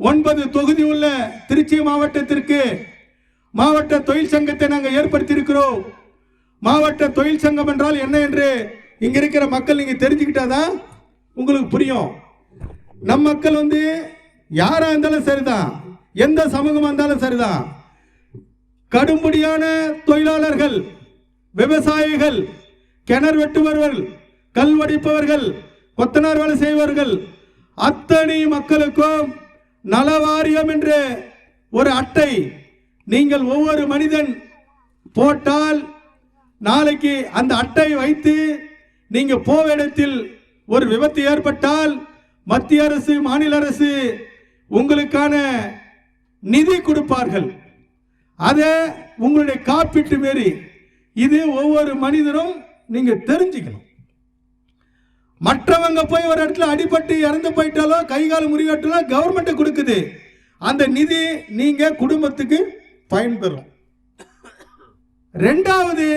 9 தொகுதி உள்ள திருச்சி மாவட்டத்திற்கு மாவட்ட தொழில் சங்கத்தை நாங்கள் ஏற்படுத்தி இருக்கிறோம். மாவட்ட தொழில் சங்கம் என்றால் என்ன என்று இங்க இருக்கிற மக்கள் நீங்க தெரிஞ்சுக்கிட்டாதான் உங்களுக்கு புரியும். நம் மக்கள் யாரா இருந்தாலும் சரிதான், எந்த சமூகமா இருந்தாலும் சரிதான், கடும்படியான தொழிலாளர்கள், விவசாயிகள், கிணறு வெட்டுபவர்கள், கல் வடிப்பவர்கள், கொத்தனார் வேலை செய்வர்கள், அத்தனை மக்களுக்கும் நலவாரியம் என்ற ஒரு அட்டை நீங்கள் ஒவ்வொரு மனிதன் போட்டால் நாளைக்கு அந்த அட்டை வைத்து நீங்க போவ இடத்தில் ஒரு விபத்து ஏற்பட்டால் மத்திய அரசு மாநில அரசு உங்களுக்கான நிதி கொடுப்பார்கள். அதை உங்களுடைய காப்பீட்டு மாரி இது ஒவ்வொரு மனிதனும் நீங்க தெரிஞ்சுக்கணும். மற்றவங்க போய் ஒரு இடத்துல அடிபட்டு இறந்து போயிட்டாலோ கை கால் முறிவட்டாலோ கவர்மெண்ட் கொடுக்குது. அந்த நிதி நீங்க குடும்பத்துக்கு பயன்பெறும். இரண்டாவது,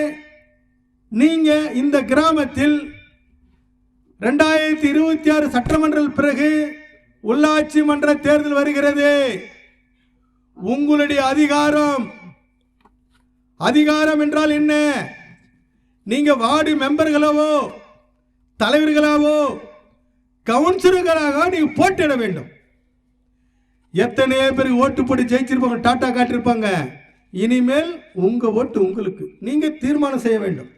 நீங்க இந்த கிராமத்தில் 2026 சட்டமன்ற பிறகு உள்ளாட்சி மன்ற தேர்தல் வருகிறது. உங்களுடைய அதிகாரம் என்றால் என்ன? நீங்க வார்டு மெம்பர்களாவோ தலைவர்களாவோ கவுன்சிலர்களாக நீங்க போட்டியிட வேண்டும். எத்தனை பேர் ஓட்டு போட்டு ஜெயிச்சிருப்பாங்க, டாட்டா காட்டிருப்பாங்க. இனிமேல் உங்க ஓட்டு உங்களுக்கு, நீங்க தீர்மானம் செய்ய வேண்டும்.